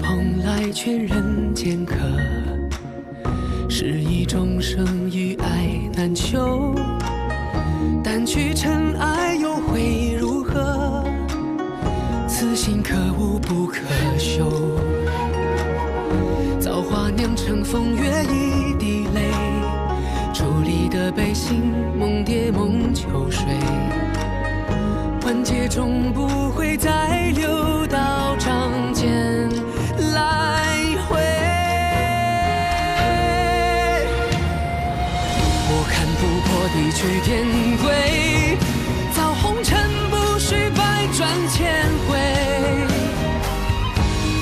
蓬莱劝人间客，是以众生与爱难求。但去尘埃又会如何？此心可悟不可修。造化酿成风月一滴泪，伫立的悲心梦蝶梦秋水。万劫终不会再流到掌间来回。我看不破地去天归，造红尘不须百转千回。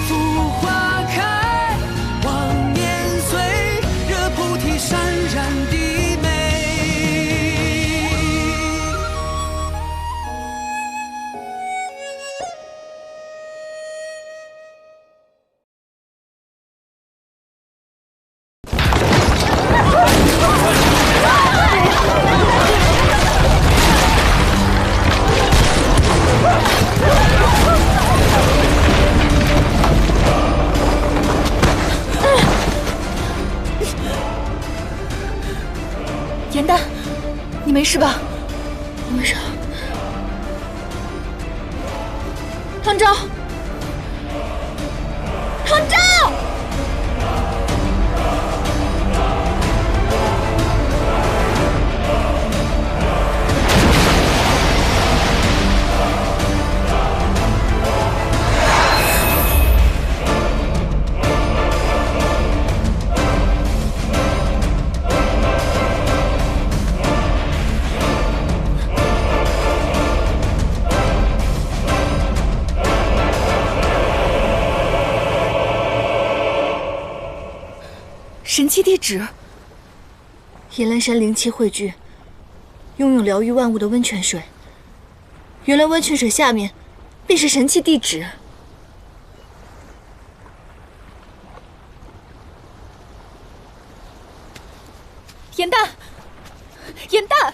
浮花开，望年岁，惹菩提潸然低眉。严丹，你没事吧？我没事。唐昭，唐昭！神器地址，野兰山灵气汇聚，拥有疗愈万物的温泉水。原来温泉水下面便是神器地址。严丹，严丹，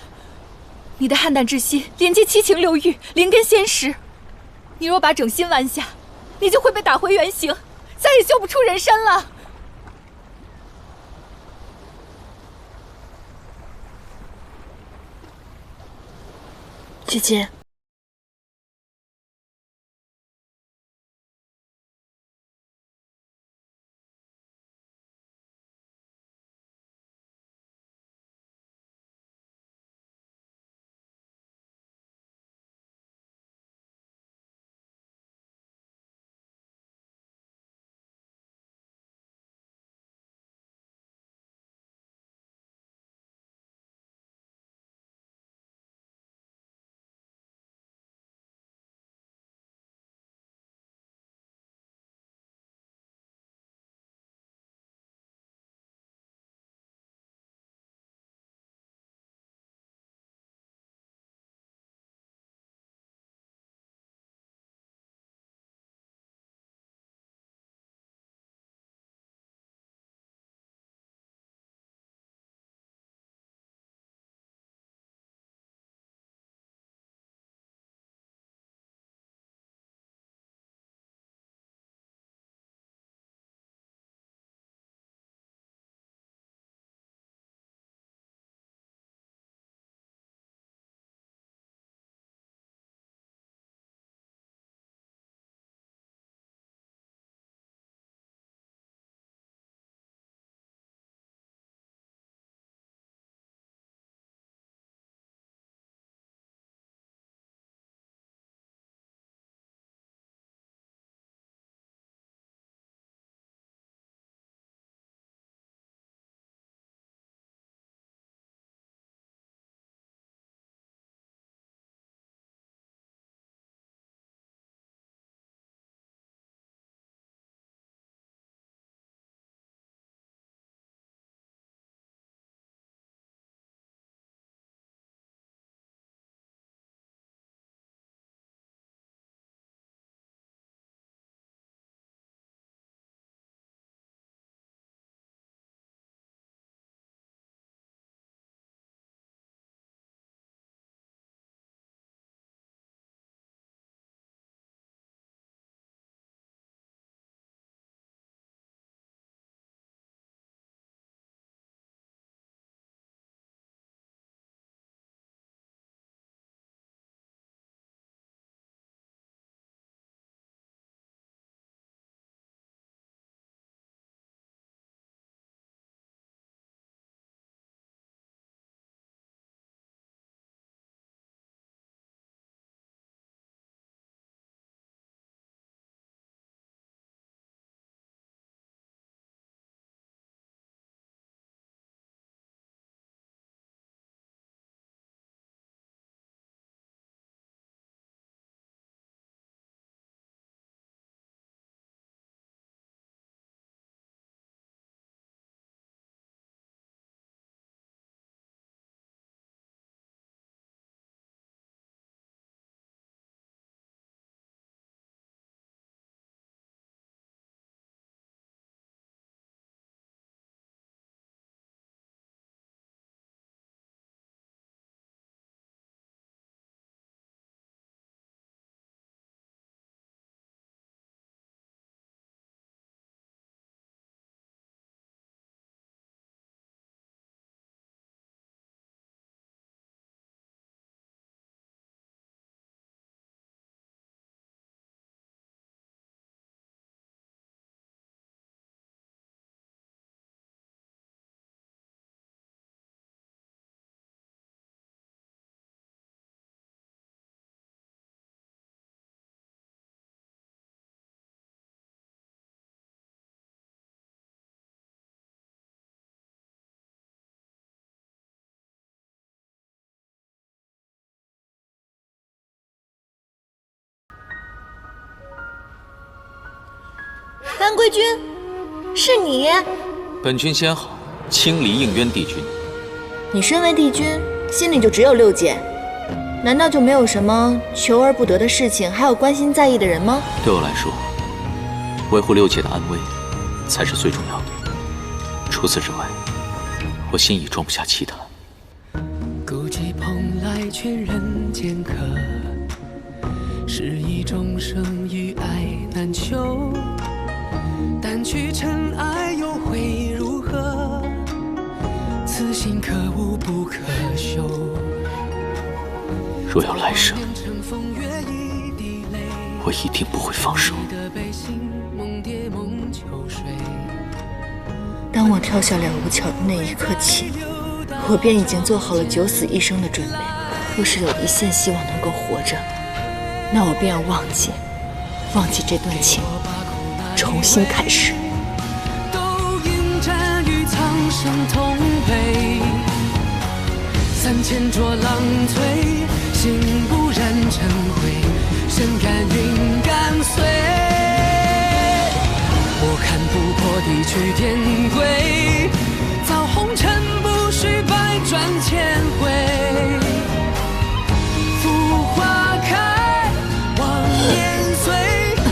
你的汉胆之心连接七情六欲，灵根仙识。你若把整心弯下，你就会被打回原形，再也修不出人身了。姐姐。班规君，是你？本君先好，清离应渊帝君。你身为帝君，心里就只有六姐，难道就没有什么求而不得的事情，还有关心在意的人吗？对我来说，维护六姐的安危才是最重要的。除此之外，我心已装不下其他。孤寂蓬莱劝人间客，是一众生与爱难求。掸去尘埃又会如何？此心可无不可修。若有来生，我一定不会放手。当我跳下了无桥的那一刻起，我便已经做好了九死一生的准备。若是有一线希望能够活着，那我便要忘记这段情，重新开始。都应战与苍生同悲，3000浊浪推，心不染尘灰，身甘云干碎。我看不破地去天归，造红尘不须百转千回。浮花开，望年岁，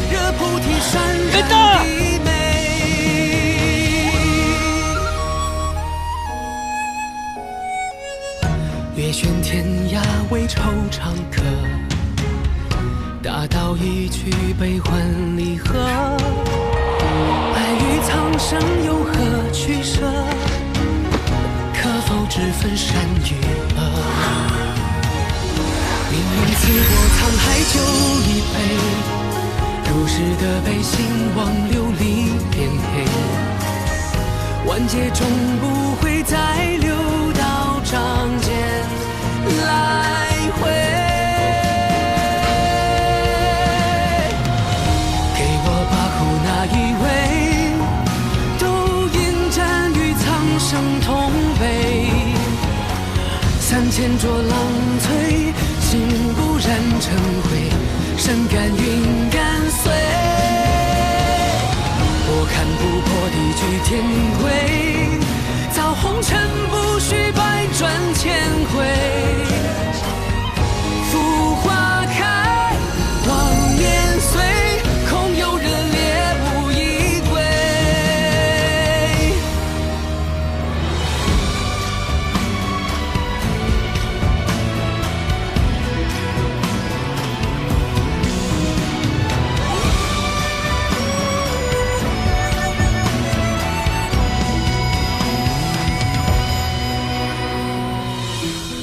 惹菩提潸然低眉。月悬天涯为惆怅客，大道一曲悲欢离合。爱与苍生有何取舍？可否只分善与恶？明明自我沧海就一杯，如是的悲心忘流离变黑。万劫终不会再流到掌间来回。给我把苦那一位，都应战与苍生同悲。3000浊浪推，心不染尘灰，身甘云干碎。我看不破地去天归，造红尘不须百转千回。浮花开，望年岁，空有热烈无依归。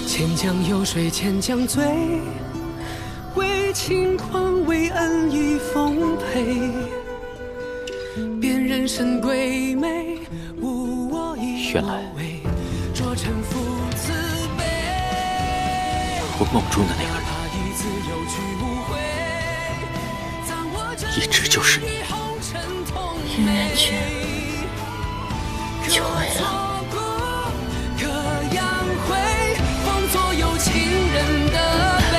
千江有水千江醉，为轻狂为恩与奉陪。辨人生贵美，无我亦原来无畏。浊尘负慈悲，我梦中的那个人，一直就是你。应渊君，久违了。左右情人的悲。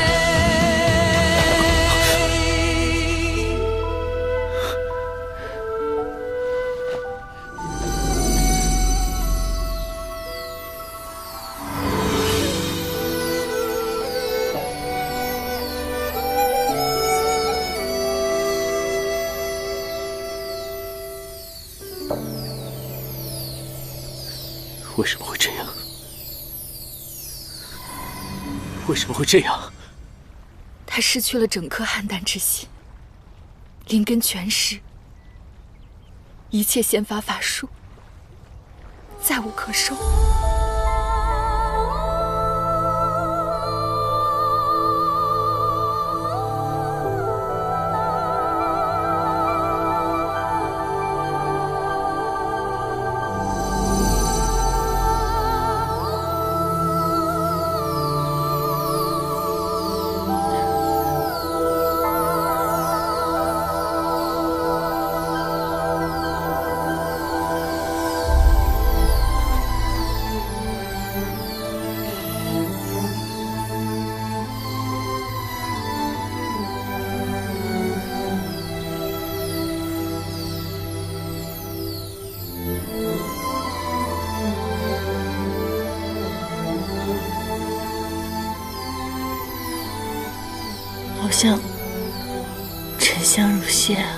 为什么会这样？为什么会这样？他失去了整颗邯郸之心，灵根全失，一切仙法法术再无可收。像沉香如屑啊。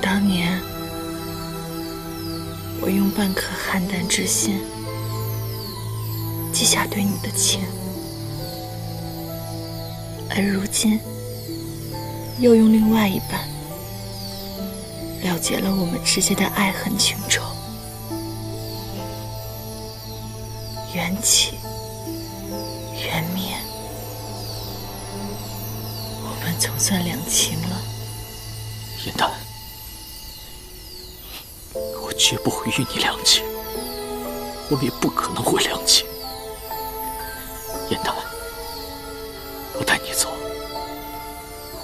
当年我用半颗邯郸之心记下对你的情，而如今又用另外一半了结了我们之间的爱恨情仇。缘起缘灭，我们总算两情了。燕丹，我绝不会与你两情，我们也不可能会两情。燕丹，我带你走，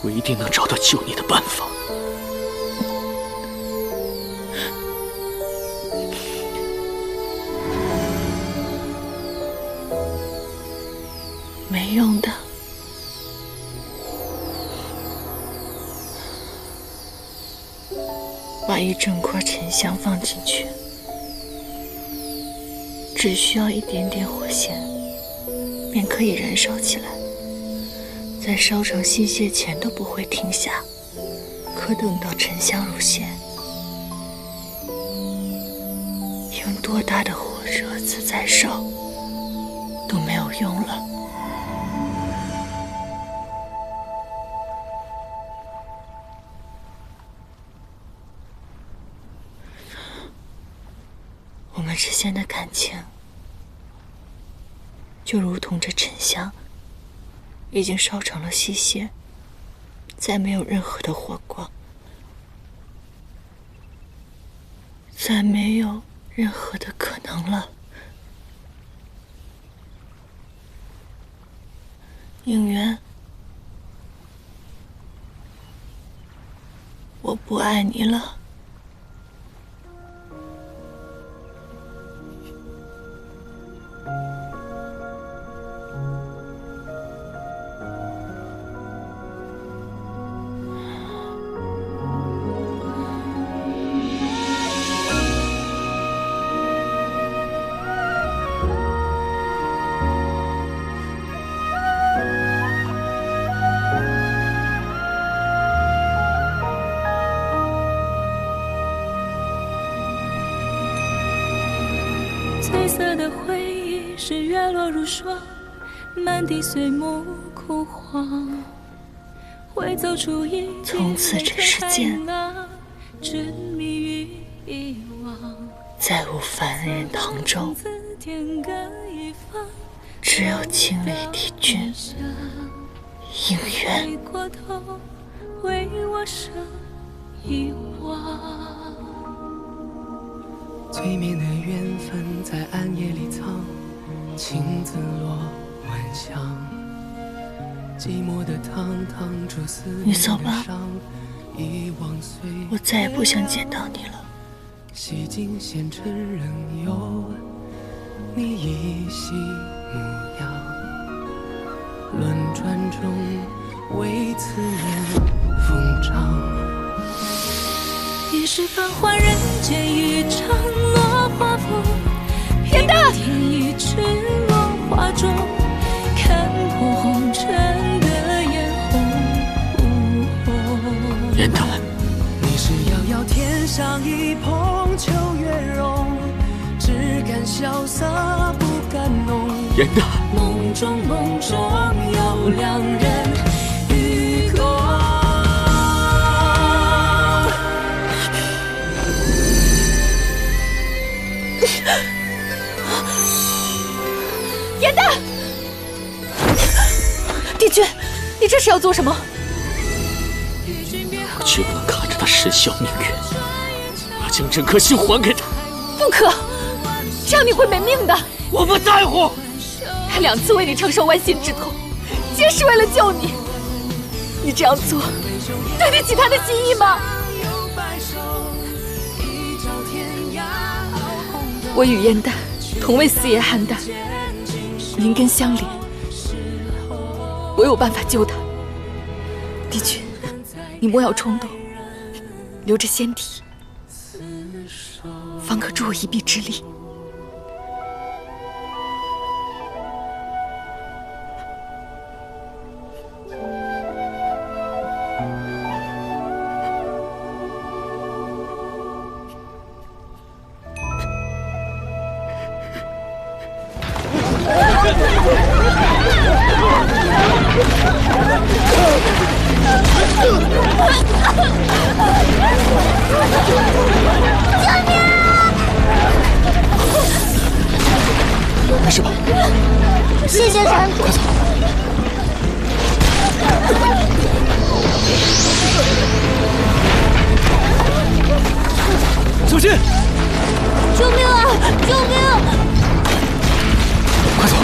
我一定能找到救你的办法。没用的。把一整块沉香放进去，只需要一点点火焰，便可以燃烧起来，在烧成细屑前都不会停下。可等到沉香如屑，用多大的火热子再烧都没有用了。我们之间的感情，就如同这沉香已经烧成了细屑，再没有任何的火光，再没有任何的可能了。应元，我不爱你了。翠色的回忆是月落如霜，满地碎木枯黄。会走出一从此这世间执迷于遗忘，再无凡人堂中，只有青雷帝君应元。回过头为我生遗忘。最绵的缘分在暗夜里藏，情字落晚香。寂寞的堂堂主思念的伤，遗忘岁月。我再也不想见到你了。洗尽纤尘仍有你依稀模样，轮转中为此念风章。也是繁华人间一场落花风，天大天一池落花中，看破红尘的眼红。燕丹，你是遥遥天上一捧秋月容，只敢潇洒不敢浓。燕丹，梦中有两人与共。燕丹，帝君，你这是要做什么？我绝不能看着他身消命远，我要将整颗心还给他。不可，这样你会没命的。我不在乎。他2次为你承受剜心之痛，皆是为了救你。你这样做，对得起他的心意吗？我与燕丹同为四爷邯郸，灵根相连，我有办法救他。帝君，你莫要冲动，留着仙体，方可助我一臂之力。没事吧？谢谢山主。快走！小心！救命啊！救命！快走！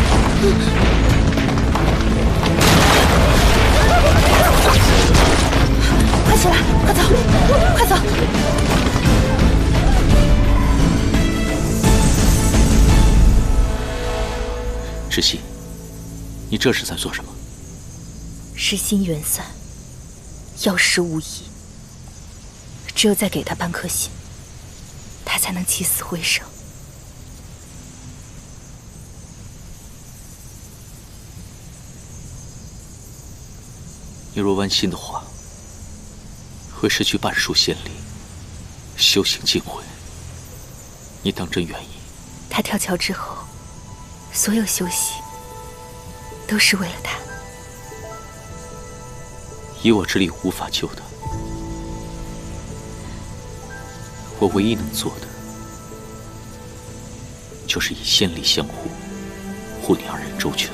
快起来！快走！快走！芷溪，你这是在做什么？失心元散，药石无疑。只有再给他半颗心，他才能起死回生。你若剜心的话，会失去半数仙力，修行尽毁。你当真愿意？他跳桥之后，所有修习都是为了他。以我之力无法救他，我唯一能做的，就是以仙力相护，护你二人周全。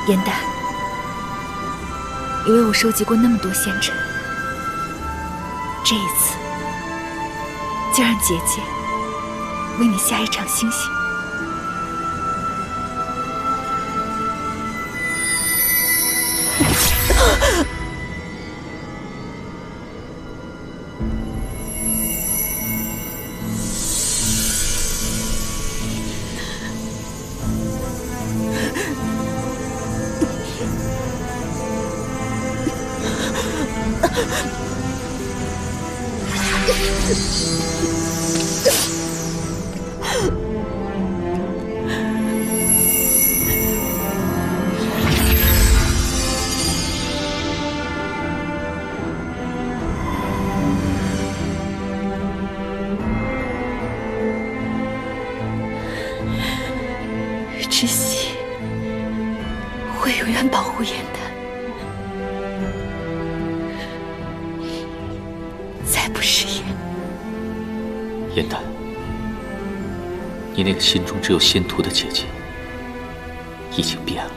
颜淡，你为我收集过那么多仙尘，这一次就让姐姐为你下一场星星。知悉会永远保护颜淡，再不食言。颜淡，你那个心中只有仙途的姐姐，已经变了。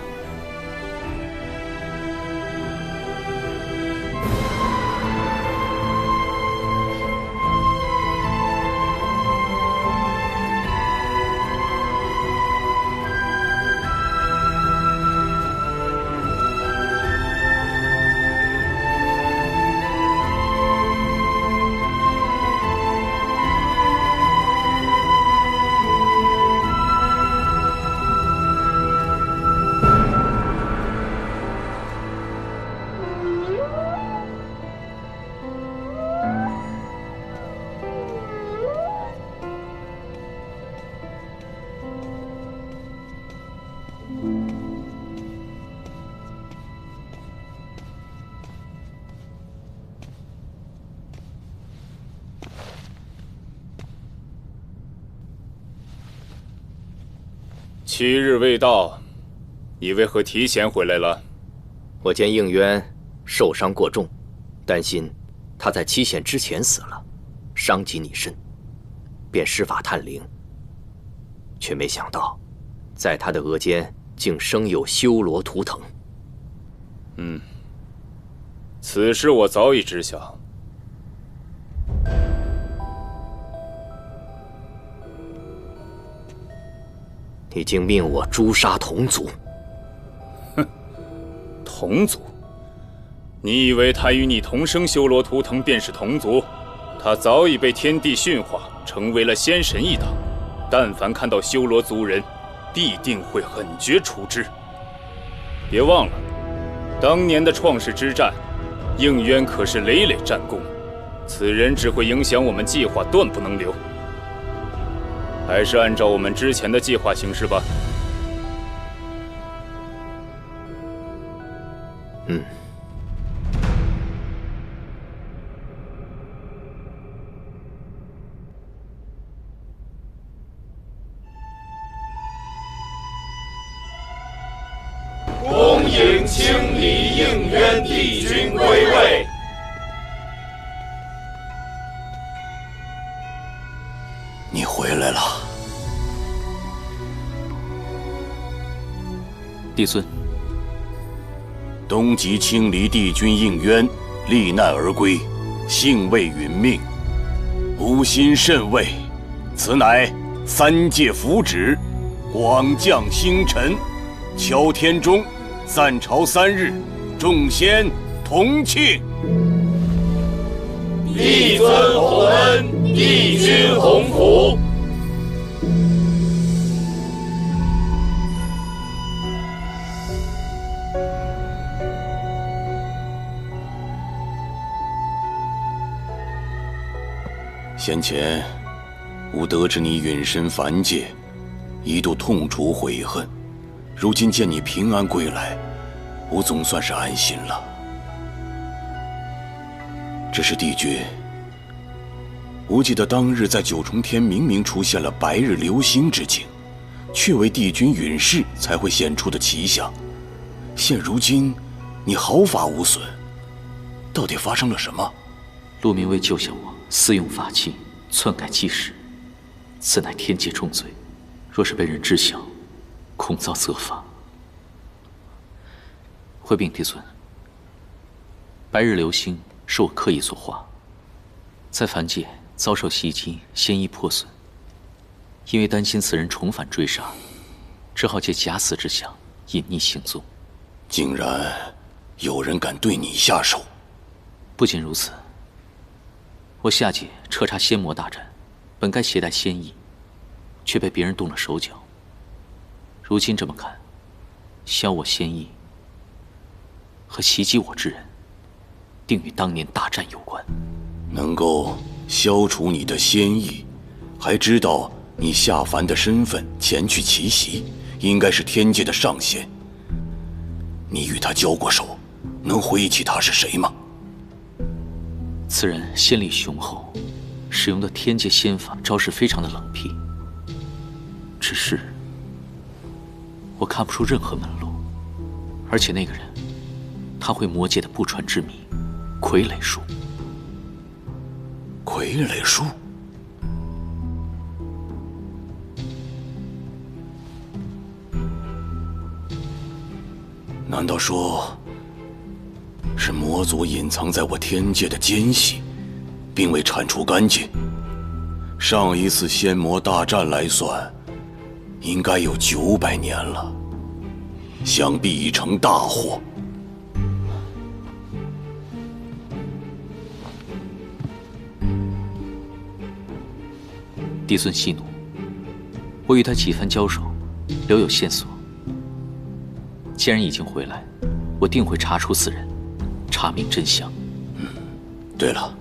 7日未到，你为何提前回来了？我见应渊受伤过重，担心他在期限之前死了，伤及你身，便施法探灵。却没想到，在他的额间竟生有修罗图腾。此事我早已知晓。你竟命我诛杀同族。哼，同族？你以为他与你同生修罗图腾便是同族？他早已被天地驯化，成为了仙神一党。但凡看到修罗族人，必定会狠绝除之。别忘了，当年的创世之战，应渊可是累累战功，此人只会影响我们计划，断不能留。还是按照我们之前的计划行事吧。嗯。恭迎清理应渊帝君归位。你回来了，帝孙。东极清离帝君应渊罹难而归，幸未殒命，吾心甚慰。此乃三界福祉，广降星辰，敲天钟，暂朝3日，众仙同庆。帝尊洪恩，帝君洪福。先前，吾得知你陨身凡界，一度痛楚悔恨。如今见你平安归来，吾总算是安心了。只是帝君，吾记得当日在九重天明明出现了白日流星之景，却为帝君陨逝才会显出的奇象。现如今，你毫发无损，到底发生了什么？陆明为救下我，私用法器，篡改纪时，此乃天界重罪，若是被人知晓，恐遭责罚。回禀帝孙，白日流星是我刻意所化，在凡界遭受袭击，仙衣破损。因为担心此人重返追杀，只好借假死之相隐匿行踪。竟然有人敢对你下手！不仅如此，我下界彻查仙魔大战，本该携带仙衣，却被别人动了手脚。如今这么看，削我仙衣和袭击我之人，定与当年大战有关。能够消除你的仙意，还知道你下凡的身份，前去奇袭，应该是天界的上仙。你与他交过手，能回忆起他是谁吗？此人仙力雄厚，使用的天界仙法招式非常的冷僻。只是我看不出任何门路，而且那个人，他会魔界的不传之谜——傀儡术。傀儡术？难道说，是魔族隐藏在我天界的奸细，并未铲除干净？上一次仙魔大战来算，应该有900年了，想必已成大祸。帝孙息怒，我与他几番交手，留有线索。既然已经回来，我定会查出此人，查明真相。对了，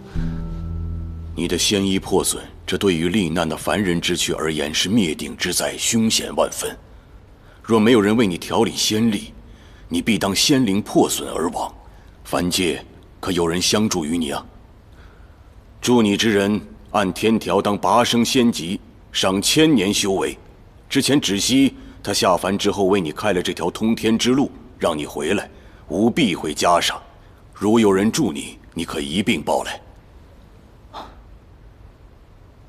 你的仙衣破损，这对于罹难的凡人之躯而言是灭顶之灾，凶险万分。若没有人为你调理仙力，你必当仙灵破损而亡。凡界可有人相助于你啊？助你之人，按天条当拔升仙级，赏1000年修为。之前只惜他下凡之后为你开了这条通天之路，让你回来，吾必会加赏。如有人助你，你可一并报来。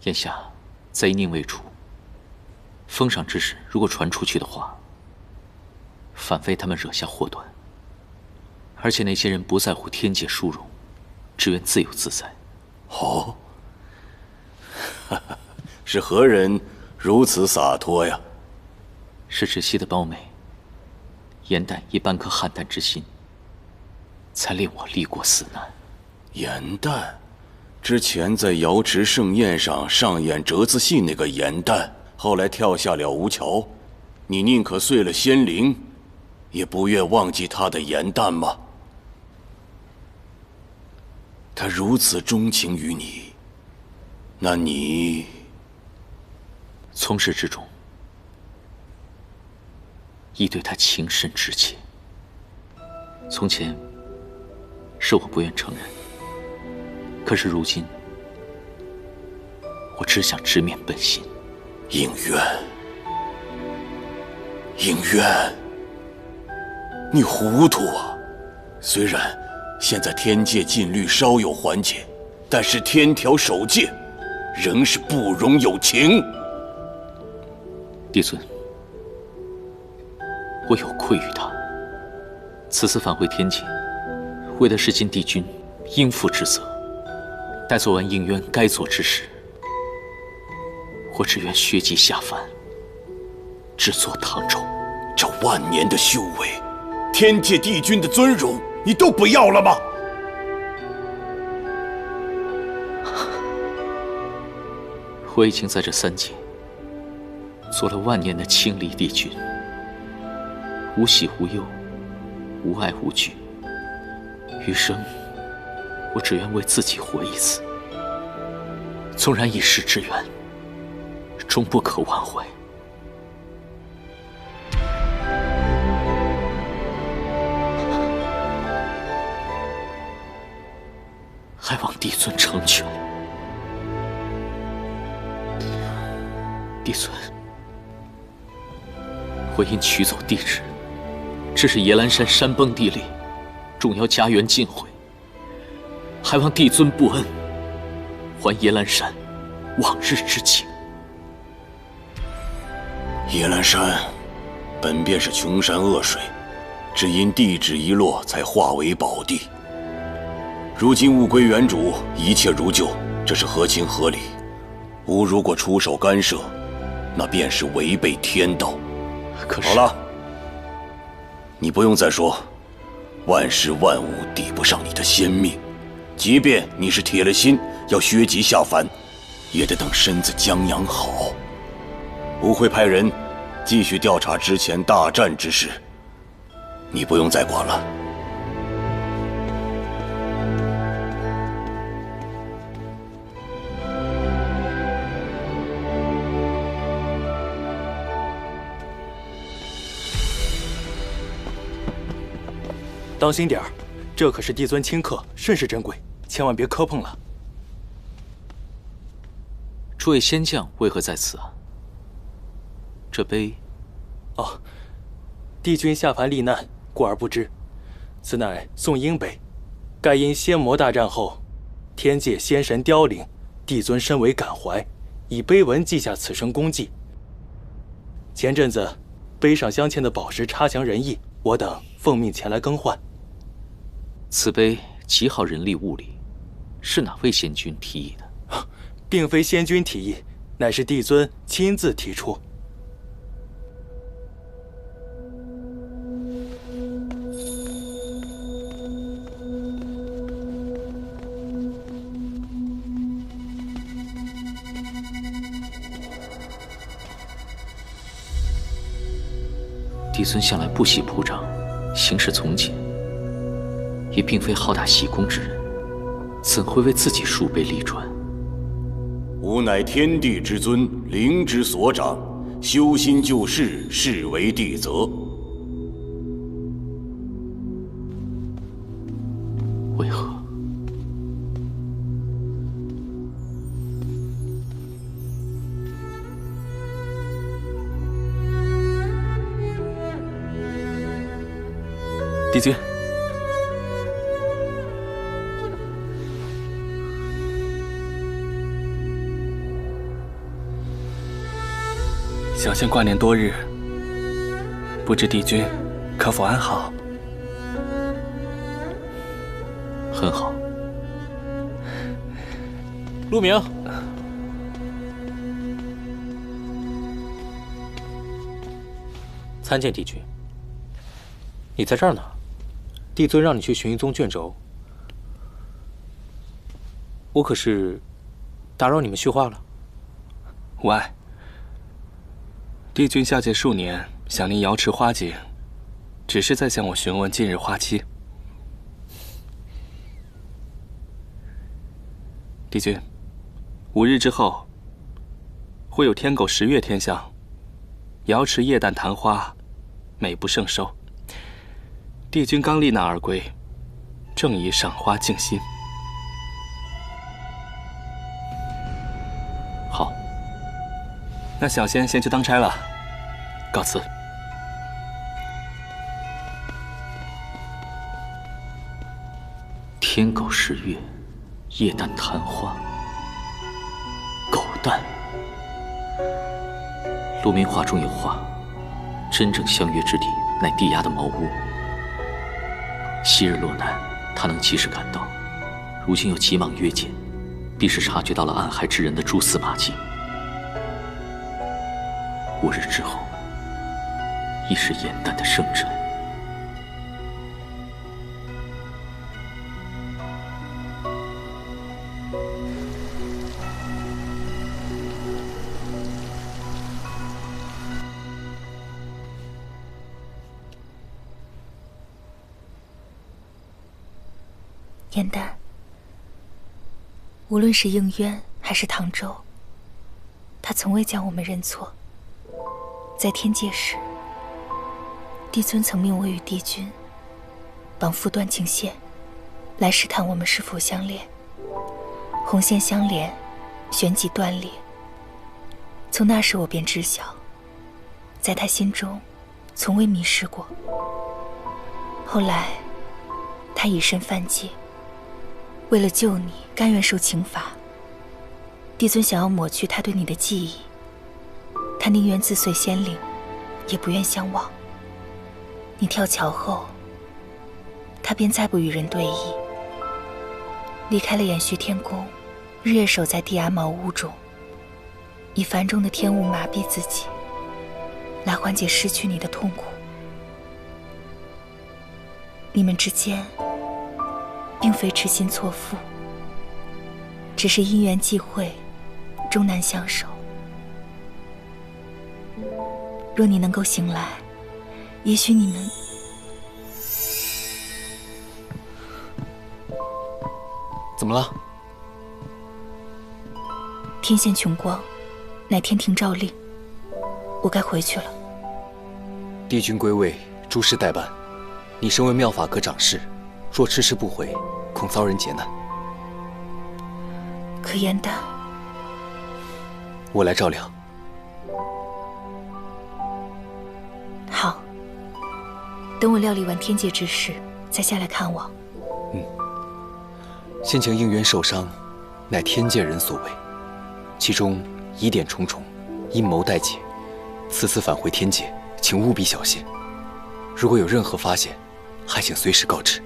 眼下贼宁未除，封赏之事如果传出去的话，反为他们惹下祸端。而且那些人不在乎天界殊荣，只愿自由自在。哦，是何人如此洒脱呀？是窒息的胞妹颜淡以半颗汉淡之心，才令我历过死难。颜淡，之前在瑶池盛宴上上演折子戏那个颜淡，后来跳下了吴桥，你宁可碎了仙灵，也不愿忘记他的颜淡吗？他如此钟情于你，那你从始至终亦对他情深至切。从前是我不愿承认，可是如今我只想直面本心。应渊，应渊，你糊涂啊！虽然现在天界禁律稍有缓解，但是天条守戒仍是不容有情。帝尊，我有愧于他，此次返回天界，为的是尽帝君应负之责。待做完应渊该做之事，我只愿削籍下凡，只做唐州。这万年的修为，天界帝君的尊荣，你都不要了吗？我已经在这3界做了万年的清离帝君，无喜无忧，无爱无惧。余生，我只愿为自己活一次。纵然一世之缘，终不可挽回。还望帝尊成全。帝尊，我因取走帝旨，致使野兰山山崩地裂，众妖家园尽毁，还望帝尊不恩，还野兰山往日之情。野兰山本便是穷山恶水，只因帝旨一落，才化为宝地。如今物归原主，一切如旧，这是合情合理。吾如果出手干涉，那便是违背天道。可是好了，你不用再说，万事万物抵不上你的仙命。即便你是铁了心要削籍下凡，也得等身子将养好。吾会派人继续调查之前大战之事，你不用再管了。当心点儿，这可是帝尊亲刻，甚是珍贵，千万别磕碰了。诸位仙将为何在此啊？这碑……哦，帝君下凡历难，故而不知。此乃宋英碑，盖因仙魔大战后，天界仙神凋零，帝尊深为感怀，以碑文记下此生功绩。前阵子，碑上镶嵌的宝石差强人意，我等奉命前来更换。此碑极耗人力物力，是哪位仙君提议的？并非仙君提议，乃是帝尊亲自提出。帝尊向来不喜铺张，行事从简，也并非好大喜功之人，怎会为自己树碑立传？吾乃天地之尊，灵之所长，修心救世，是为帝责。为何？帝君，小仙挂念多日，不知帝君可否安好？很好。陆明，参见帝君。你在这儿呢？帝尊让你去寻一宗卷轴，我可是打扰你们叙话了？无碍。帝君下界数年，想念瑶池花景，只是在向我询问近日花期。帝君，5日之后会有天狗10月天象，瑶池夜旦昙花，美不胜收。帝君刚历难而归，正宜赏花静心。好，那小仙先去当差了，告辞。天狗10月，夜旦昙花，狗蛋。陆明话中有话，真正相约之地，乃地衙的茅屋。昔日落难，他能及时赶到，如今又急忙约见，必是察觉到了暗害之人的蛛丝马迹。5日之后，亦是严旦的生辰。严旦，无论是应渊还是唐周，他从未将我们认错。在天界时，帝尊曾命我与帝君绑缚断情线，来试探我们是否相恋。红线相连，旋即断裂。从那时我便知晓，在他心中从未迷失过。后来他以身犯戒，为了救你，甘愿受刑罚。帝尊想要抹去他对你的记忆，他宁愿自碎仙灵，也不愿相忘。你跳桥后，他便再不与人对弈，离开了延续天宫，日夜守在地衙茅屋中，以繁重的天雾麻痹自己，来缓解失去你的痛苦。你们之间并非痴心错付，只是因缘际会，终难相守。若你能够醒来，也许你们……怎么了？天现穹光，乃天庭诏令，我该回去了。帝君归位，诸事待办。你身为妙法阁掌事，若迟迟不回，恐遭人劫难。可严旦，我来照料。好，等我料理完天界之事，再下来看望。先前应渊受伤，乃天界人所为，其中疑点重重，阴谋待解。此次返回天界，请务必小心。如果有任何发现，还请随时告知。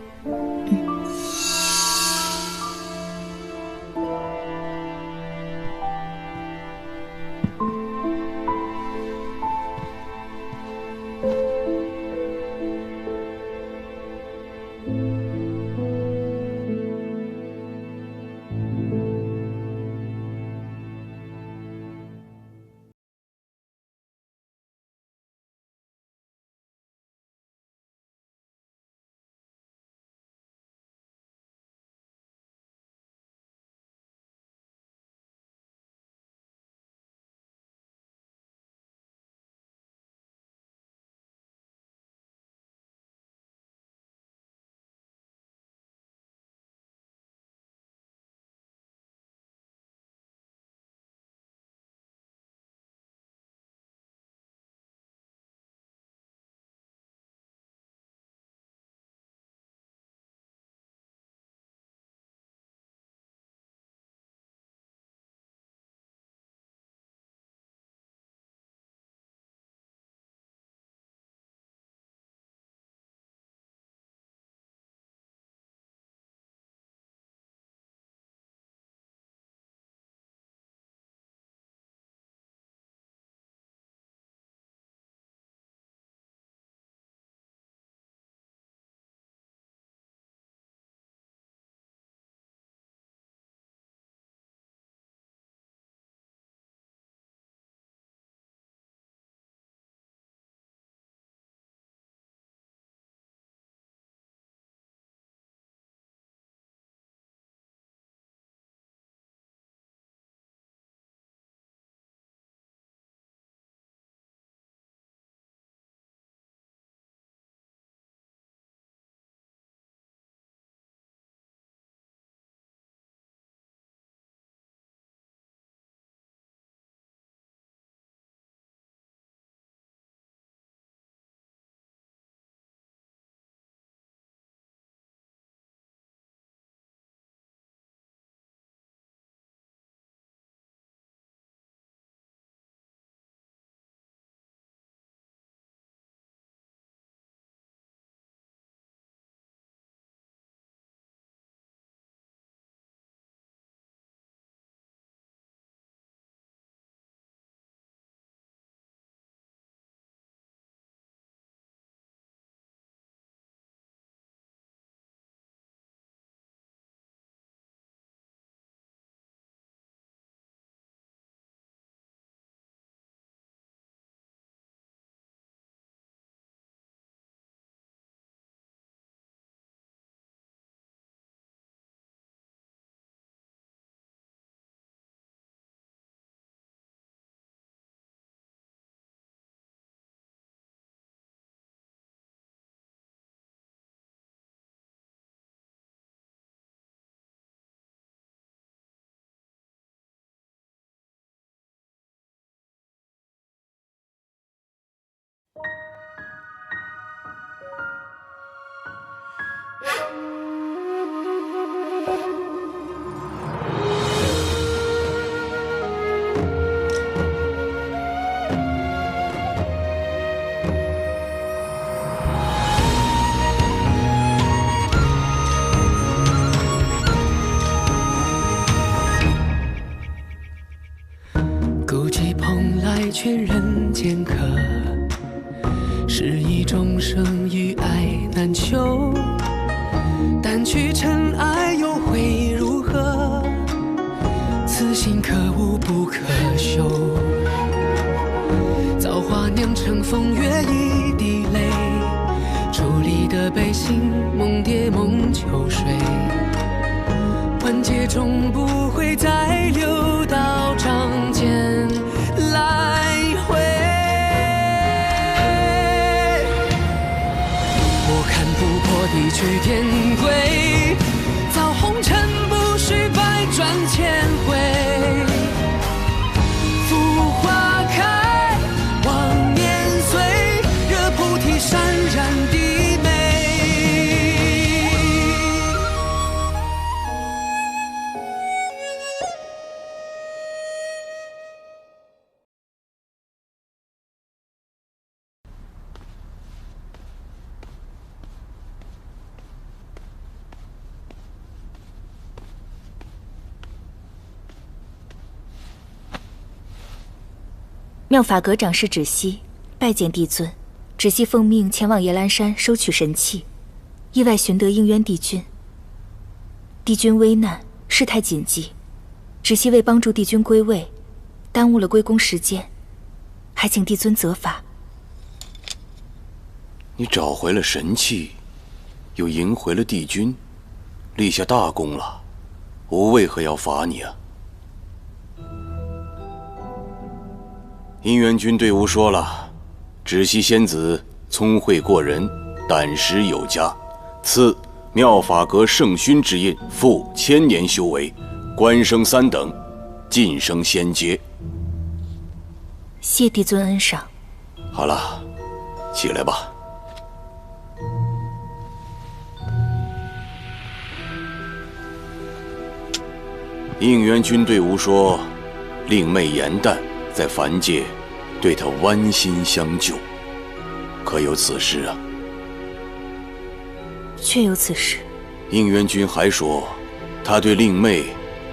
孤寂蓬莱劝人间客，是以众生与爱难求。但去尘埃又会如何？此心可悟不可修。造化酿成风月一滴泪，伫立的悲心梦蝶梦秋水。万劫终不会再流到掌间来回。我看不破地去天归，造红尘不须百转千回。浮花开，望年岁，惹菩提潸然低眉。妙法阁掌事芷溪拜见帝尊，芷溪奉命前往夜兰山收取神器，意外寻得应渊帝君。帝君危难，事态紧急，芷溪为帮助帝君归位，耽误了归宫时间，还请帝尊责罚。你找回了神器，又赢回了帝君，立下大功了，我为何要罚你啊？应元军队伍说了，芷溪仙子聪慧过人，胆识有加，赐妙法阁圣勋之印，复1000年修为，官升3等，晋升仙阶。谢帝尊恩赏。好了，起来吧。应元军队伍说，令妹颜淡在凡界对他剜心相救，可有此事啊？确有此事。应元君还说，他对令妹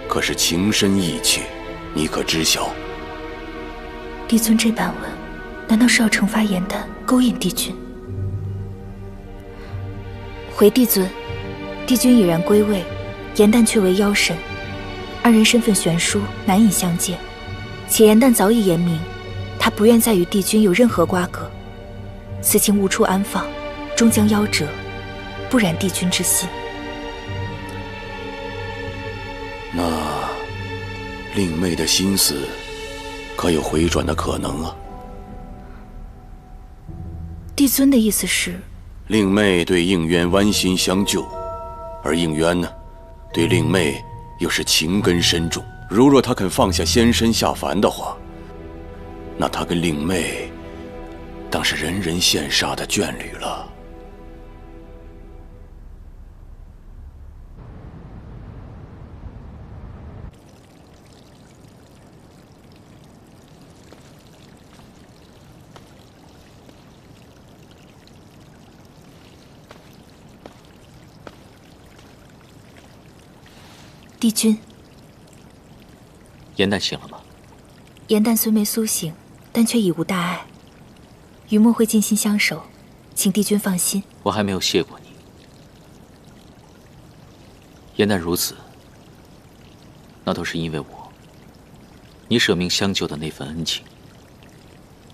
可是情深意切，你可知晓？帝尊这般问，难道是要惩罚颜淡，勾引帝君？回帝尊，帝君已然归位，颜淡却为妖神，二人身份悬殊，难以相见。且颜淡早已言明，他不愿再与帝君有任何瓜葛，此情无处安放，终将夭折，不染帝君之心。那令妹的心思可有回转的可能啊？帝尊的意思是，令妹对应渊剜心相救，而应渊呢，对令妹又是情根深重。如若他肯放下仙身下凡的话，那他跟令妹当是人人羡煞的眷侣了。帝君，颜淡醒了吗？颜淡虽没苏醒，但却已无大碍。余墨会尽心相守，请帝君放心。我还没有谢过你。颜淡如此，那都是因为我。你舍命相救的那份恩情，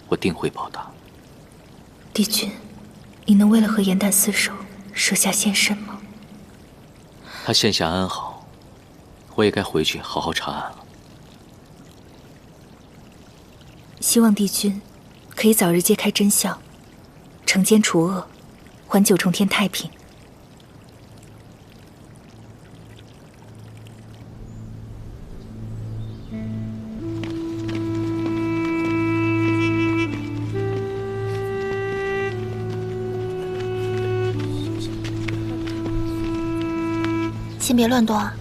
我定会报答。帝君，你能为了和颜淡厮守，舍下仙身吗？他现下安好，我也该回去好好查案了。希望帝君可以早日揭开真相，惩奸除恶，还九重天太平。先别乱动啊。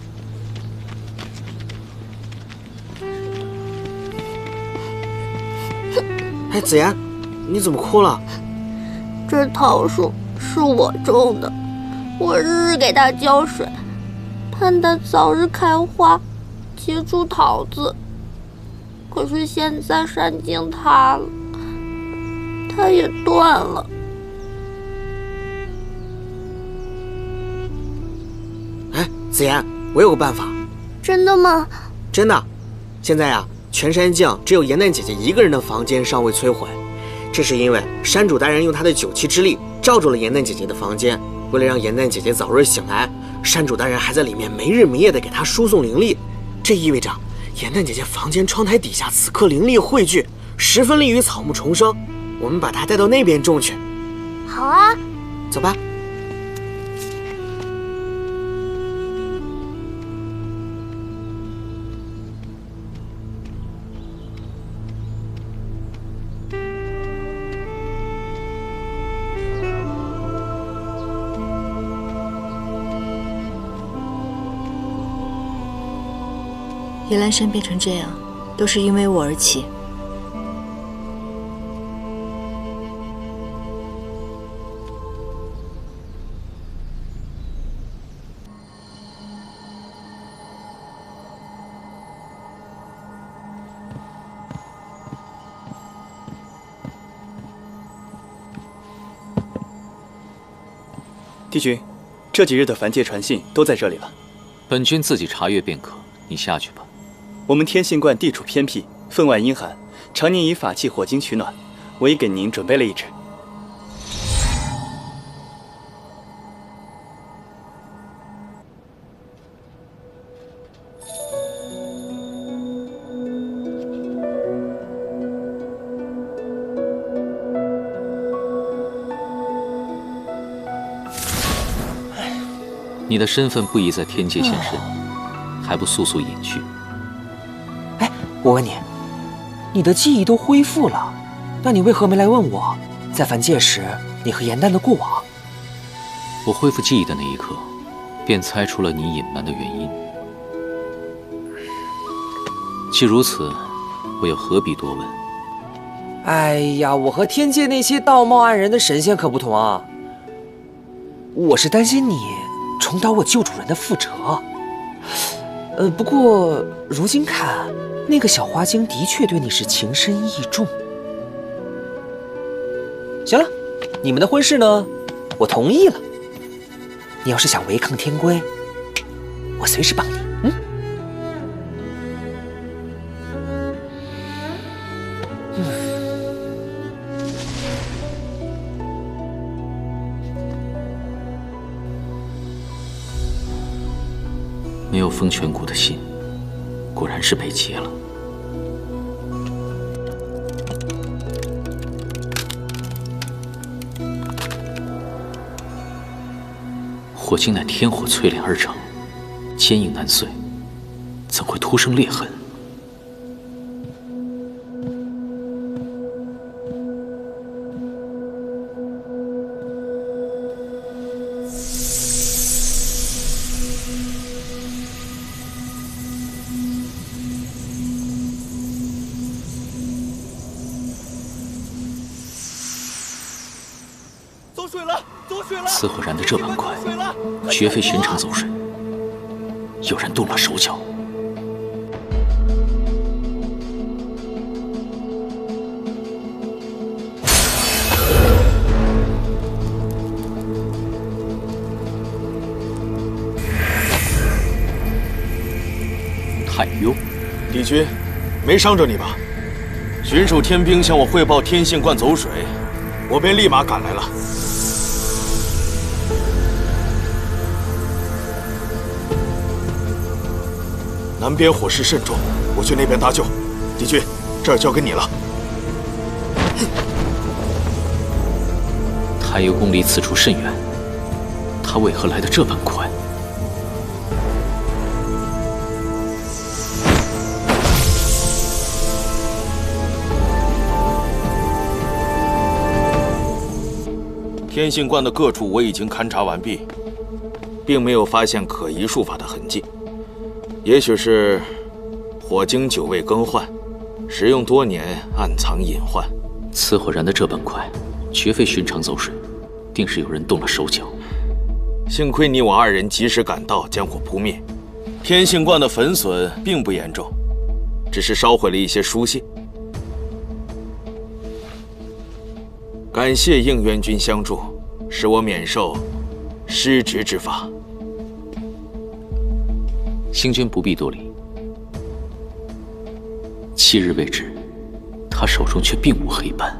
哎，子妍，你怎么哭了？这桃树是我种的，我日日给它浇水，盼它早日开花，结出桃子。可是现在山径塌了，它也断了。哎，子妍，我有个办法。真的吗？真的。现在呀，全山径只有严诞姐姐一个人的房间尚未摧毁，这是因为山主大人用他的9气之力罩住了严诞姐姐的房间。为了让严诞姐姐早日醒来，山主大人还在里面没日没夜地给她输送灵力。这意味着严诞姐姐房间窗台底下此刻灵力汇聚，十分利于草木重生。我们把她带到那边种去。好啊，走吧。夜兰山变成这样，都是因为我而起。帝君，这几日的凡界传信都在这里了。本君自己查阅便可，你下去吧。我们天信观地处偏僻，分外阴寒，常年以法器火精取暖，我已给您准备了一只。你的身份不宜在天界现身，还不速速隐去？哎，我问你，你的记忆都恢复了，那你为何没来问我，在凡界时你和严诞的过往？我恢复记忆的那一刻，便猜出了你隐瞒的原因。既如此，我又何必多问？哎呀，我和天界那些道貌岸然的神仙可不同啊！我是担心你重蹈我旧主人的覆辙。不过如今看，那个小花精的确对你是情深意重。行了，你们的婚事呢，我同意了。你要是想违抗天规，我随时帮你。没有风泉谷的信，果然是被劫了。火精乃天火淬炼而成，坚硬难碎，怎会突生裂痕？此火燃得这般快，绝非寻常走水，有人动了手脚。太幽，帝君，没伤着你吧？巡守天兵向我汇报天信观走水，我便立马赶来了。南边火势甚重，我去那边搭救。帝君，这儿交给你了。太幽宫离此处甚远，他为何来得这般快？天信观的各处我已经勘察完毕，并没有发现可疑术法的痕迹。也许是火经久未更换，使用多年，暗藏隐患。此火燃的这般快，绝非寻常走水，定是有人动了手脚。幸亏你我二人及时赶到，将火扑灭。天性观的焚损并不严重，只是烧毁了一些书信。感谢应元君相助，使我免受失职之罚。星君不必多礼。7日未至，他手中却并无黑斑。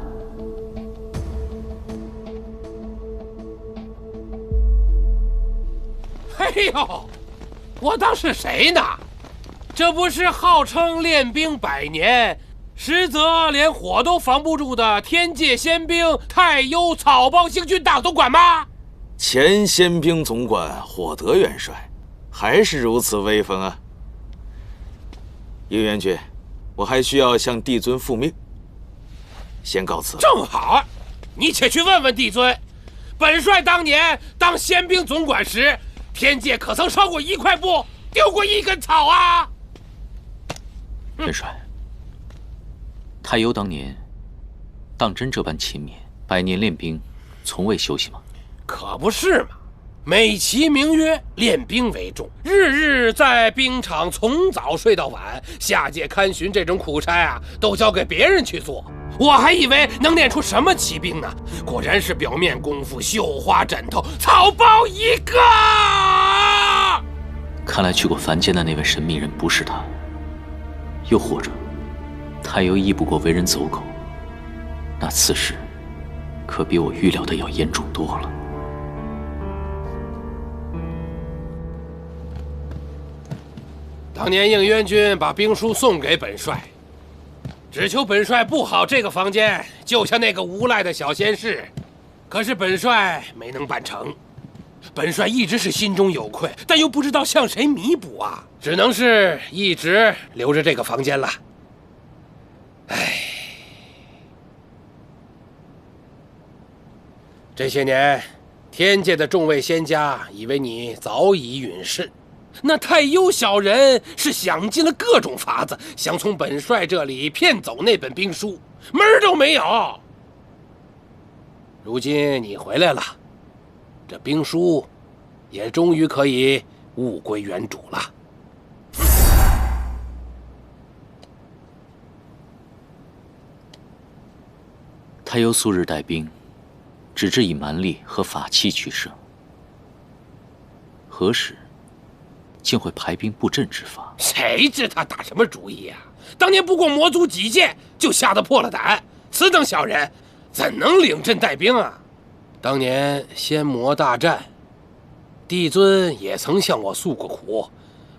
嘿呦，我当是谁呢？这不是号称练兵100年，实则连火都防不住的天界仙兵太幽草包星君大总管吗？前仙兵总管火德元帅，还是如此威风啊！应元君，我还需要向帝尊复命，先告辞了。正好，你且去问问帝尊，本帅当年当仙兵总管时，天界可曾烧过1块布，丢过1根草啊？元帅，太幽当年当真这般勤勉，100年练兵，从未休息吗？可不是嘛，美其名曰练兵为重，日日在兵场从早睡到晚，下界看巡这种苦差啊，都交给别人去做。我还以为能练出什么奇兵呢，果然是表面功夫，绣花枕头，草包一个。看来去过凡间的那位神秘人不是他，又或者太幽亦不过为人走狗，那此事可比我预料的要严重多了。当年应元君把兵书送给本帅，只求本帅布好这个房间，救下那个无赖的小仙士。可是本帅没能办成，本帅一直是心中有愧，但又不知道向谁弥补啊，只能是一直留着这个房间了。唉，这些年，天界的众位仙家以为你早已陨世。那太幽小人是想尽了各种法子，想从本帅这里骗走那本兵书，门儿都没有。如今你回来了，这兵书也终于可以物归原主了。太幽素日带兵，只知以蛮力和法器取胜，何时竟会排兵布阵之法？谁知他打什么主意呀？当年不过魔族几剑，就吓得破了胆。此等小人，怎能领阵带兵啊？当年仙魔大战，帝尊也曾向我诉过苦，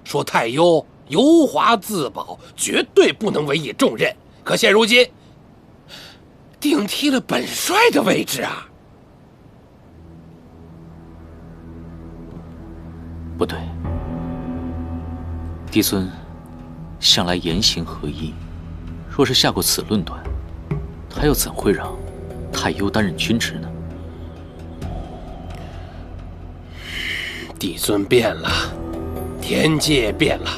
说太幽油滑自保，绝对不能委以重任。可现如今，顶替了本帅的位置啊！不对。帝尊向来言行合一，若是下过此论断，他又怎会让太幽担任军职呢？帝尊变了，天界变了，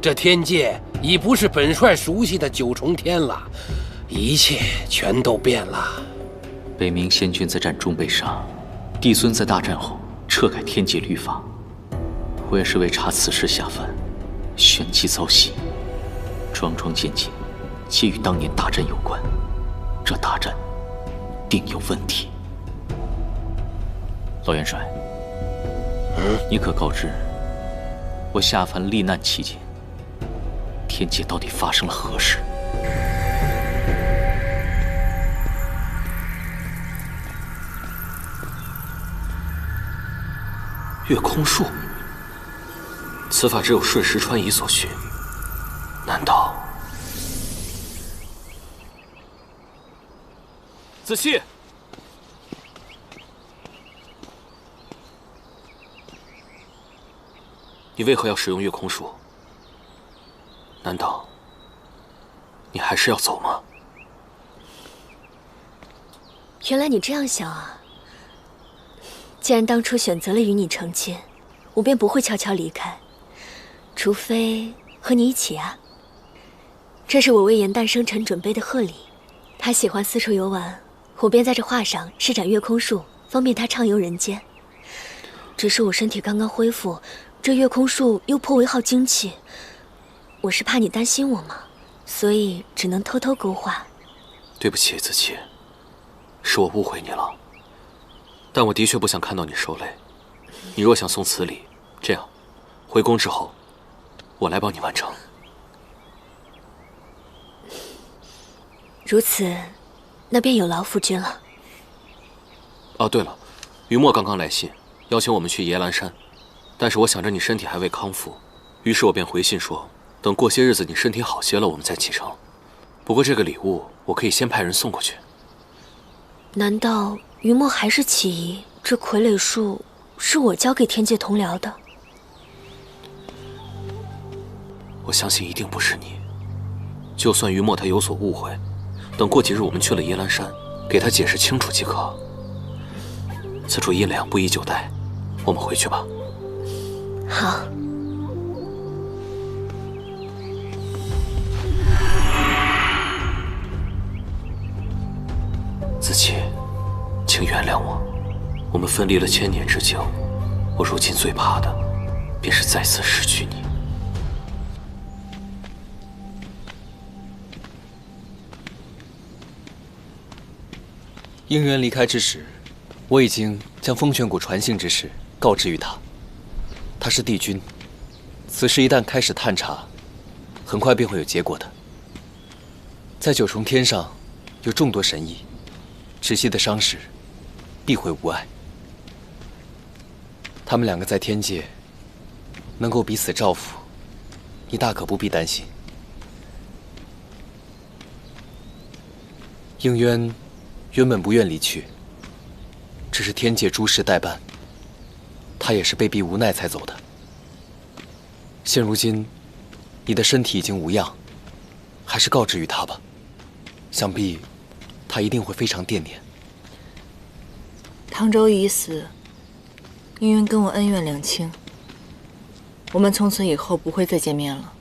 这天界已不是本帅熟悉的9重天了，一切全都变了。北冥仙君在战中被杀，帝尊在大战后撤改天界律法，我也是为查此事下凡。旋即遭袭，桩桩件件，皆与当年大战有关。这大战定有问题。老元帅，你可告知我下凡历难期间，天界到底发生了何事？月空术。此法只有瞬时穿移所需，难道？子期，你为何要使用月空术？难道你还是要走吗？原来你这样想啊！既然当初选择了与你成亲，我便不会悄悄离开，除非和你一起啊。这是我为严诞生辰准备的贺礼，他喜欢四处游玩，我便在这画上施展月空术，方便他畅游人间。只是我身体刚刚恢复，这月空术又颇为耗精气，我是怕你担心我嘛，所以只能偷偷勾画。对不起，子期，是我误会你了。但我的确不想看到你受累。你若想送此礼，这样，回宫之后，我来帮你完成。如此，那便有劳夫君了。哦，对了，于墨刚刚来信，邀请我们去耶兰山，但是我想着你身体还未康复，于是我便回信说，等过些日子你身体好些了，我们再启程。不过这个礼物，我可以先派人送过去。难道于墨还是起疑？这傀儡术是我交给天界同僚的？我相信一定不是你。就算于墨他有所误会，等过几日我们去了耶兰山，给他解释清楚即可。此处1两，不宜久待，我们回去吧。好。子期，请原谅我，我们分离了1000年之久，我如今最怕的，便是再次失去你。应元离开之时，我已经将风泉谷传信之事告知于他。他是帝君，此事一旦开始探查，很快便会有结果的。在九重天上，有众多神异，窒息的伤势必会无碍。他们2个在天界能够彼此照拂，你大可不必担心。应渊原本不愿离去，只是天界诸事代办，他也是被逼无奈才走的。现如今，你的身体已经无恙，还是告知于他吧，想必他一定会非常惦念。唐周已死，应渊跟我恩怨两清，我们从此以后不会再见面了。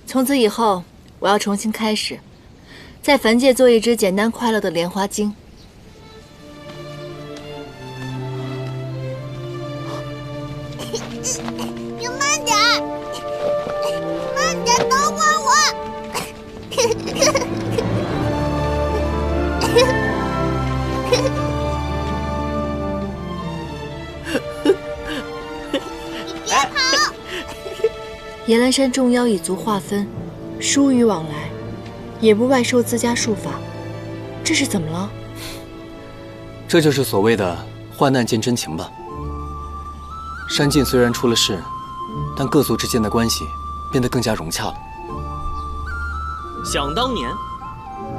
从此以后，我要重新开始，在坟界做一只简单快乐的莲花精。你慢点儿，慢点，等会儿我。别跑！野兰山众妖以族划分，疏于往来，也不外授自家术法，这是怎么了？这就是所谓的患难见真情吧。山境虽然出了事，但各族之间的关系变得更加融洽了。想当年，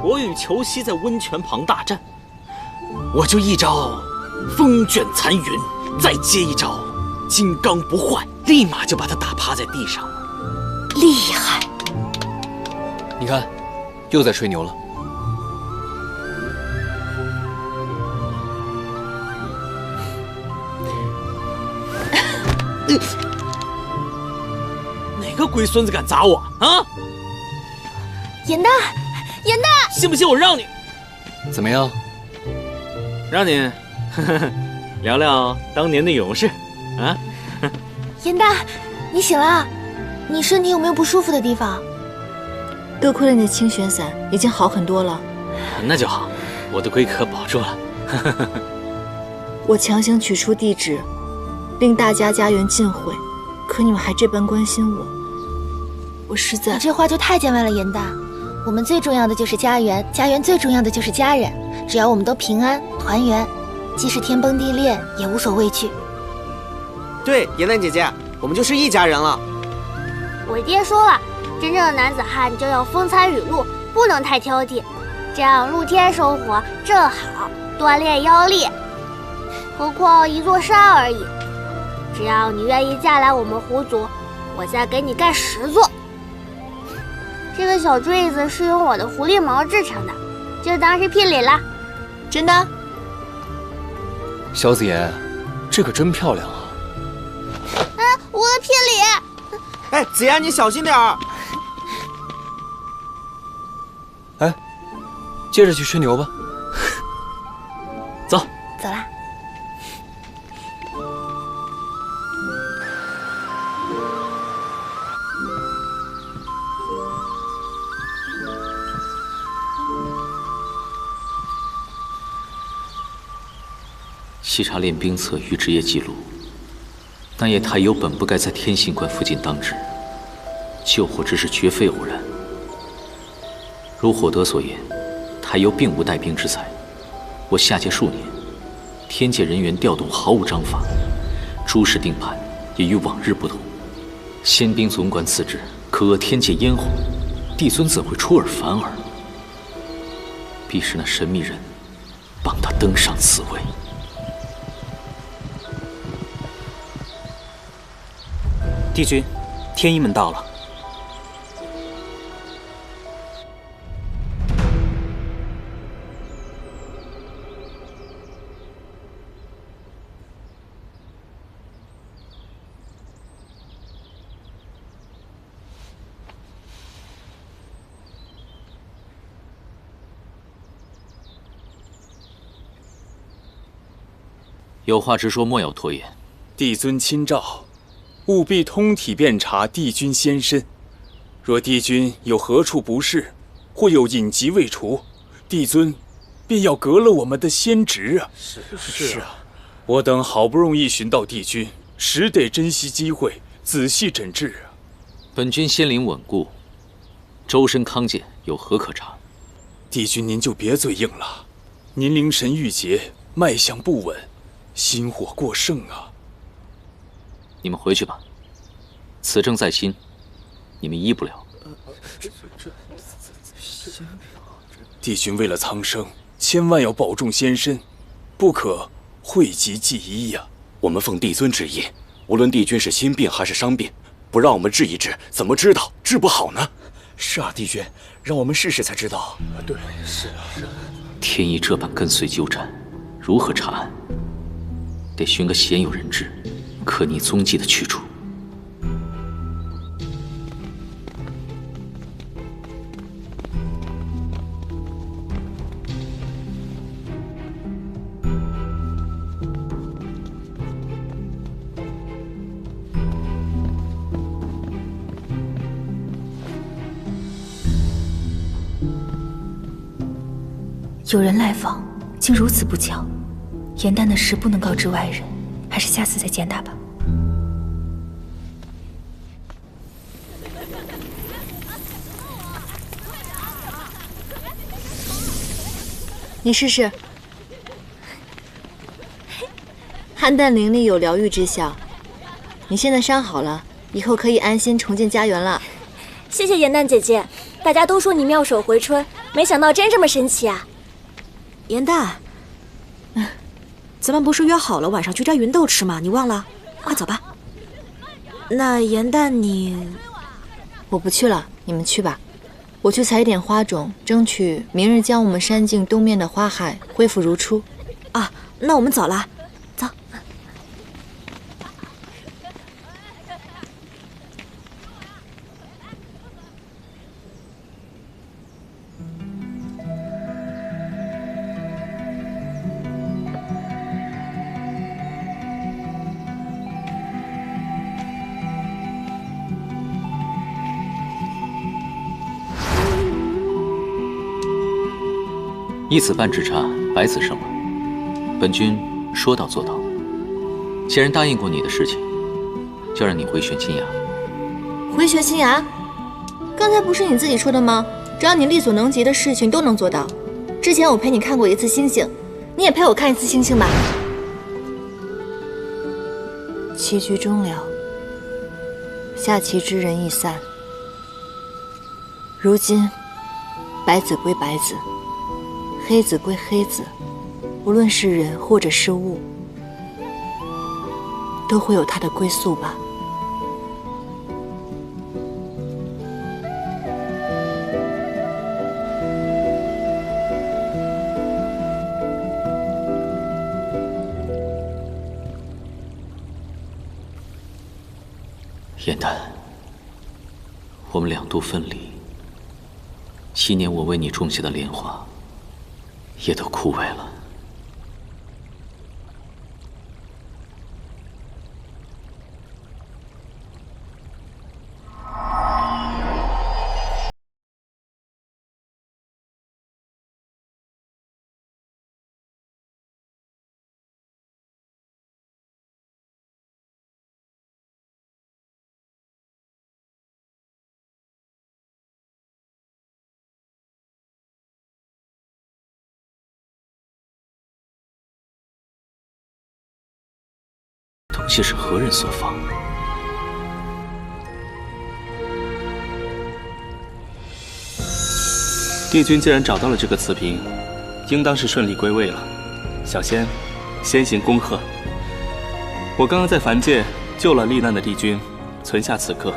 我与裘西在温泉旁大战，我就一招风卷残云，再接一招金刚不坏，立马就把他打趴在地上了。厉害！你看，又在吹牛了。哪个龟孙子敢砸我啊？严大，严大，信不信我让你？怎么样？让你聊聊当年的勇士啊？严大，你醒了？你身体有没有不舒服的地方？多亏了你的清玄伞，已经好很多了。那就好，我的龟壳保住了。我强行取出地址，令大家家园尽毁，可你们还这般关心我，我实在……你这话就太见外了，严大。我们最重要的就是家园，家园最重要的就是家人。只要我们都平安团圆，即使天崩地裂也无所畏惧。对，严丹姐姐，我们就是一家人了。我爹说了，真正的男子汉就要风餐雨露，不能太挑剔，这样露天生活正好锻炼腰力。何况一座山而已，只要你愿意嫁来我们狐族，我再给你盖10座。这个小坠子是用我的狐狸毛制成的，就当是聘礼了。真的？萧子言，这可真漂亮啊！啊，我的聘礼！哎，子言，你小心点儿。哎，接着去吹牛吧。走，走啦。细查练兵册与职业记录，那夜太优本不该在天信观附近当值，救火之事绝非偶然。如火德所言，太优并无带兵之才。我下界数年，天界人员调动毫无章法，诸事定判也与往日不同。仙兵总管此职，可遏天界烟火，帝尊怎会出尔反尔？必是那神秘人帮他登上此位。帝君，天一门到了。有话直说，莫要拖延。帝尊亲诏，务必通体遍查帝君仙身。若帝君有何处不适，或有隐疾未除，帝尊便要革了我们的仙职啊！是啊，我等好不容易寻到帝君，实得珍惜机会，仔细诊治啊。本君仙灵稳固，周身康健，有何可查？帝君您就别嘴硬了，您灵神郁结，脉象不稳，心火过盛啊！你们回去吧，此症在心，你们医不了。帝君为了苍生，千万要保重仙身，不可讳疾忌医呀。我们奉帝尊之意，无论帝君是心病还是伤病，不让我们治一治，怎么知道治不好呢？是啊，帝君，让我们试试才知道。对，是啊。天意这般跟随纠缠，如何查案？得寻个鲜有人质、可逆踪迹的去处。有人来访，竟如此不巧。严丹的事不能告知外人，还是下次再见他吧。你试试。邯郸灵力有疗愈之效，你现在伤好了，以后可以安心重建家园了。谢谢严旦姐姐，大家都说你妙手回春，没想到真这么神奇啊！严旦，咱们不是约好了晚上去摘芸豆吃吗？你忘了？快走吧。那严旦你……我不去了，你们去吧。我去采点花种，争取明日将我们山境东面的花海恢复如初。啊，那我们走了。走。一子半之差，百子生了。本君说到做到。既然答应过你的事情，就让你回玄清崖。回玄清崖？刚才不是你自己说的吗？只要你力所能及的事情都能做到。之前我陪你看过一次星星，你也陪我看一次星星吧。棋局终了，下棋之人易散。如今，白子归白子。黑子归黑子，无论是人或者是物，都会有它的归宿吧。燕丹，我们2度分离，7年我为你种下的莲花，也都枯萎了。东西是何人所放？帝君既然找到了这个瓷瓶，应当是顺利归位了。小仙，先行恭贺。我刚刚在凡界救了罹难的帝君，存下此刻。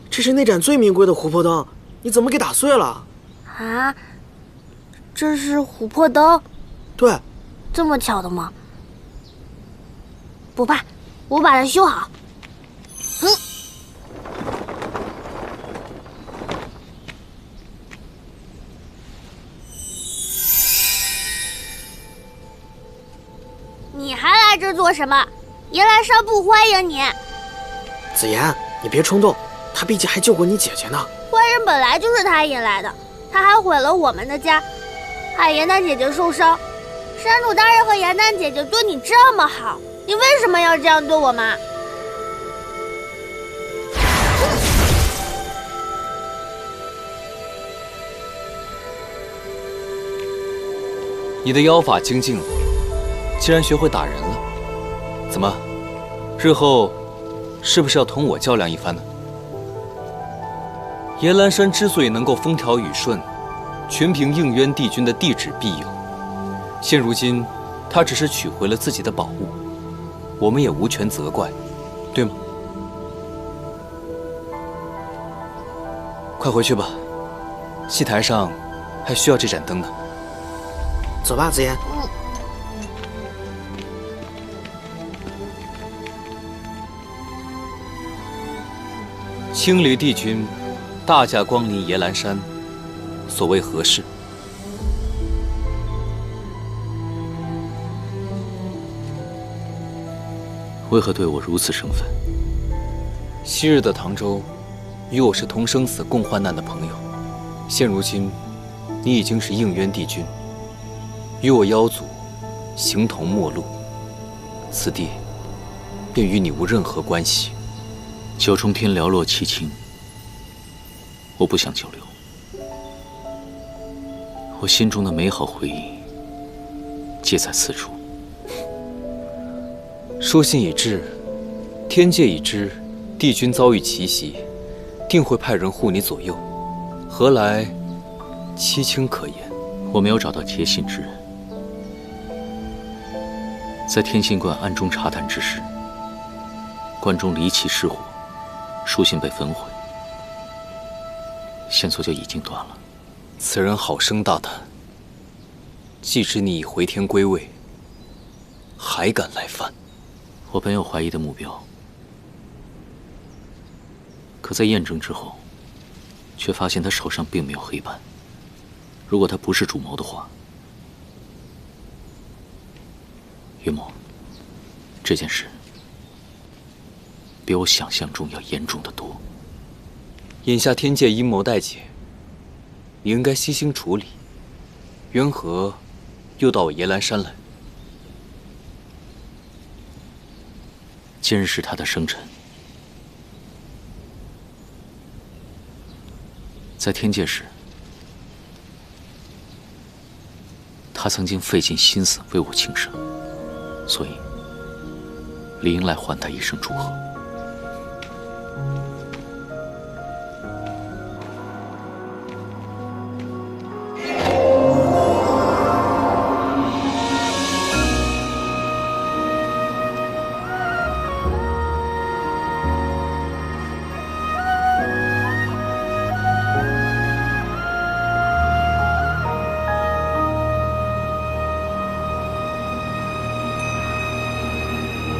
这是那盏最名贵的琥珀灯，你怎么给打碎了？啊，这是琥珀灯？对，这么巧的吗？不怕，我把它修好。你还来这做什么？严兰山不欢迎你。子言，你别冲动，他毕竟还救过你姐姐呢。坏人本来就是他引来的，他还毁了我们的家，害严丹姐姐受伤。山主大人和严丹姐姐对你这么好，你为什么要这样对我们？你的妖法精进了，竟然学会打人了。怎么，日后是不是要同我较量一番呢？严兰山之所以能够风调雨顺，全凭应渊帝君的地旨庇佑。现如今，他只是取回了自己的宝物，我们也无权责怪，对吗？快回去吧，戏台上还需要这盏灯呢。走吧，紫妍。青离帝君大驾光临野兰山，所谓何事？为何对我如此生分？昔日的唐州，与我是同生死共患难的朋友，现如今，你已经是应渊帝君，与我妖族形同陌路，此地便与你无任何关系。九重天寥落凄清，我不想久留。我心中的美好回忆，皆在此处。书信已至，天界已知帝君遭遇奇袭，定会派人护你左右，何来凄清可言？我没有找到结信之人，在天信观暗中查探之时，观中离奇失火，书信被焚毁，线索就已经断了。此人好生大胆，既知你已回天归位，还敢来犯。我本有怀疑的目标，可在验证之后，却发现他手上并没有黑斑。如果他不是主谋的话，云墨，这件事比我想象中要严重得多。眼下天界阴谋待解，你应该悉心处理。缘何又到我野兰山来？今日是他的生辰，在天界时，他曾经费尽心思为我庆生，所以理应来还他一声祝贺。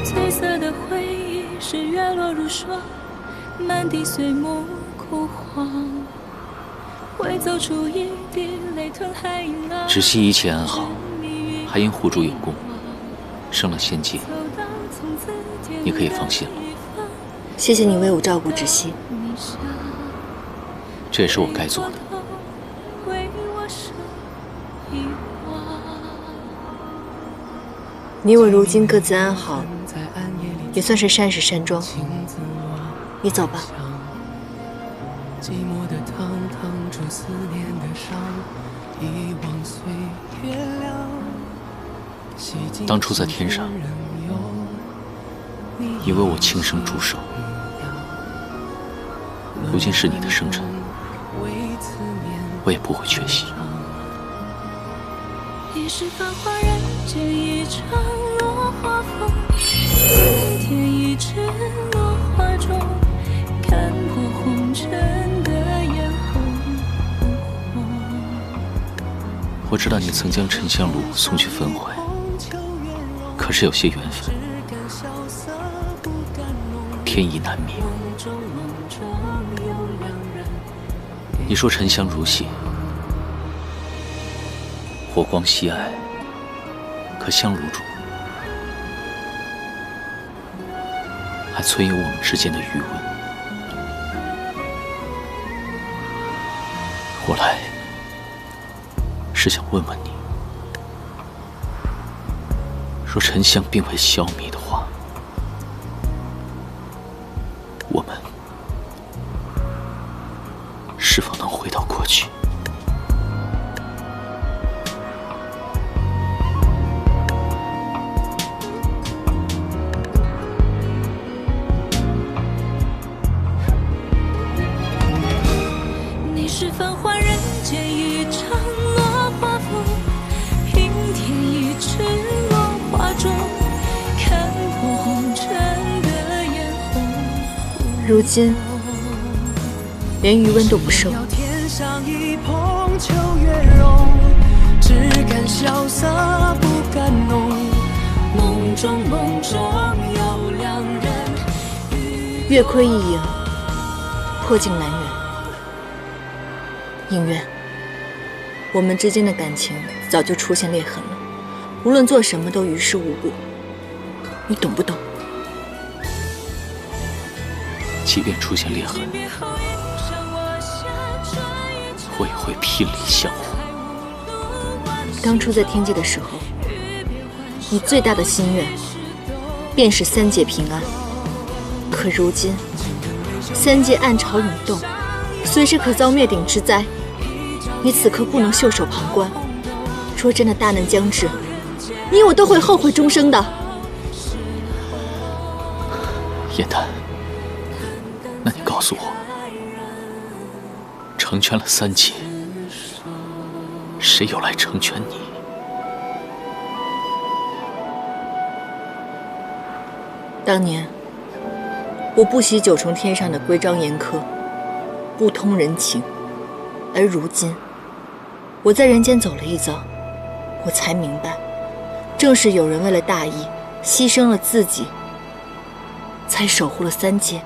褪色的回忆是月落如霜，满地碎木枯黄，会走出一滴泪吞海银浪。只惜一切安好，还因护主有功，升了仙阶。你可以放心了。谢谢你为我照顾芷溪，这也是我该做的。你我如今各自安好，也算是善始善终。你走吧。寂寞的汤烫出思念的伤，遗忘岁月凉。当初在天上，你为我轻声驻守，如今是你的生辰，我也不会缺席。你是繁华人间一场落花风，一天一枝落花中，看破红尘的眼红。我知道你曾将沉香炉送去焚毁，可是有些缘分，天意难灭。你说沉香如血，火光稀爱，可香炉中还存有我们之间的余温。我来是想问问你，若沉香并未消弭的话，我们是否能回到过去？你是繁华人间一场落花风，平添一枝落花中，看破红尘的眼红。如今连余温都不受。天上一捧秋月容，只敢潇洒不敢浓。梦中有两人。月亏一影，破镜难圆。影月，我们之间的感情早就出现裂痕了，无论做什么都于事无补，你懂不懂？即便出现裂痕，我也会拼力相护。当初在天界的时候，你最大的心愿便是三界平安。可如今，三界暗潮涌动，随时可遭灭顶之灾。你此刻不能袖手旁观，若真的大难将至，你我都会后悔终生的。燕丹，那你告诉我，成全了三界，谁又来成全你？当年，我不喜九重天上的规章严苛，不通人情，而如今，我在人间走了一遭，我才明白，正是有人为了大义，牺牲了自己，才守护了三界。